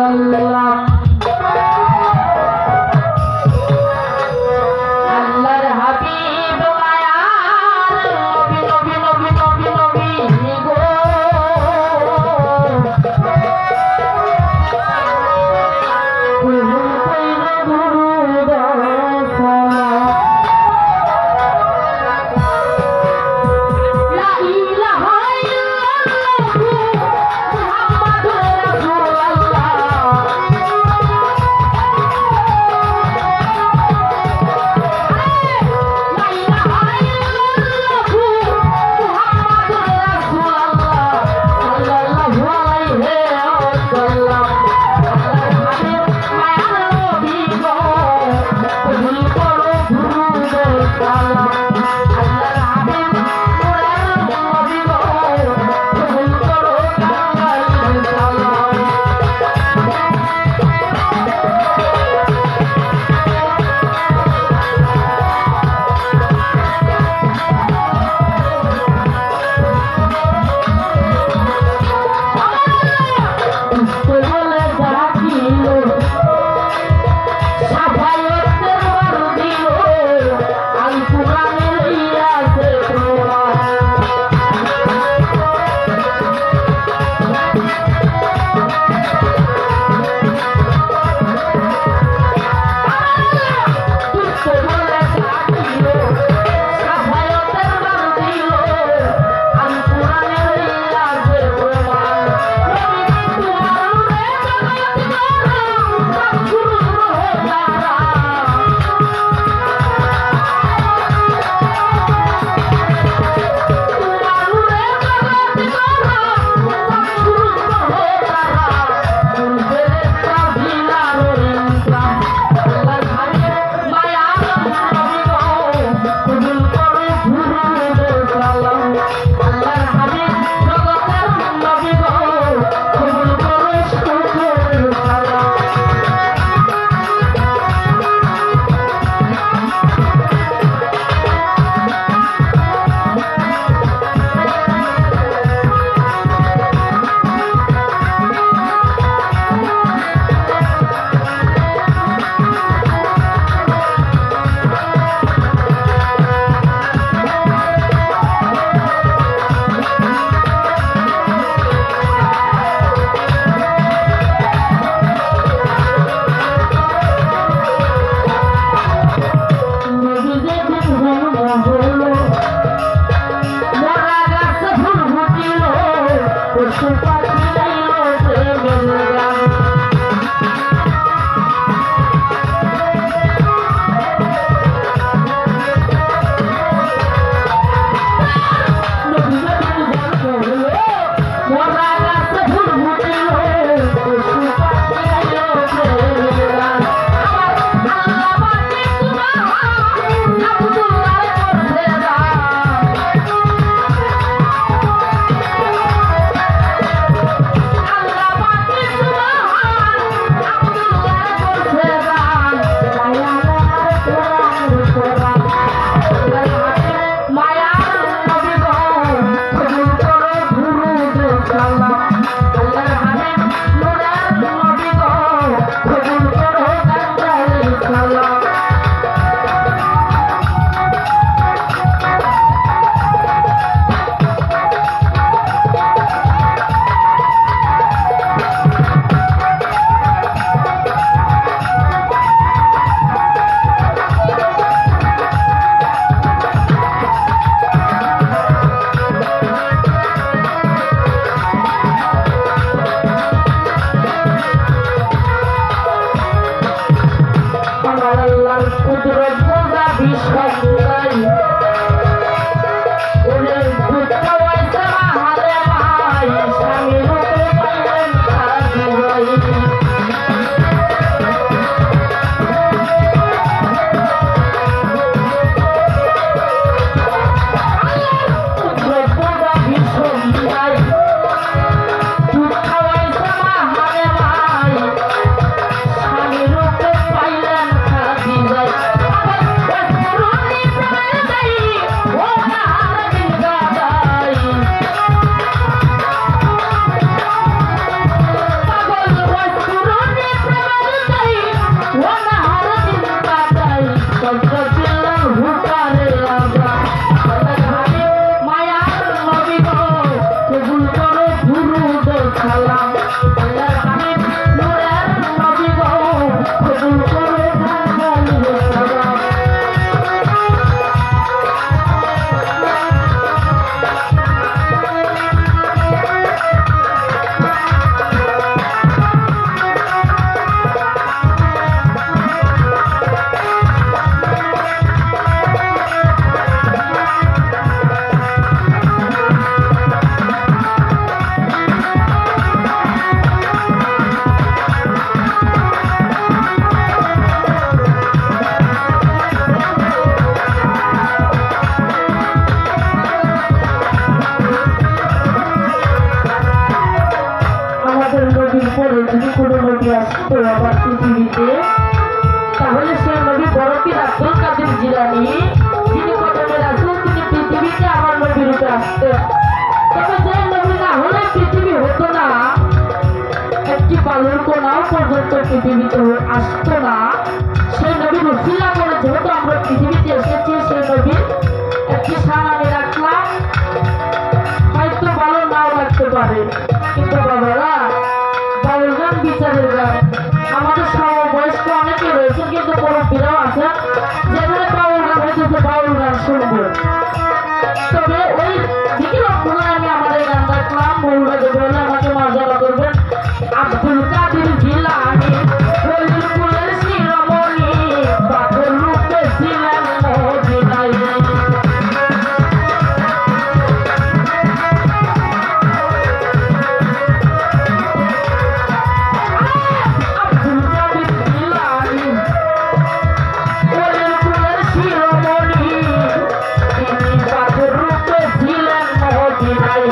আল্লাহ পরে যদি কোনো নবী আসতো আবার পৃথিবীতে, তাহলে সে নবী বরফির আব্দুল কাদের জিলানী, যিনি কদমের রাসূল, তিনি পৃথিবীতে আমার নবীর রূপে আসতেন। তবে যে নবী না হলে পৃথিবী হতো না, একটি বালুর কোনাও পর্যন্ত পৃথিবীতে আসতো না। সেই নবীর উসিলা করে যেহেতু আমরা পৃথিবীতে এসেছি, সেই নবীর একটি শান আমি রাখলাম। হয়তো ভালো নাও লাগতে পারে, কিন্তু বাবারা বাউল গান বিচারের গান। আমাদের সমবয়স্ক অনেকে রয়েছে, কিন্তু মুরব্বীরাও আছেন যেখানে বাউল গান হইতেছে, বাউল গান শুনবো। তবে ওই দিকে লক্ষ্য করে আমি আমাদের গান রাখলাম। বলবে বলে আমাকে মর্যাদা করবেন। আব্দুল কাদের জিলানী ওলির কুলের শিরোমণি, বাপের রূপে ছিলেন মদিনায়। আব্দুল কাদের জিলানী ওলির কুলের শিরোমণি, তিনি বাপের রূপে ছিলেন মদিনায়।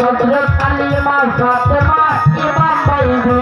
হযরত আলী মা ফাতেমা ইমাম বাইজি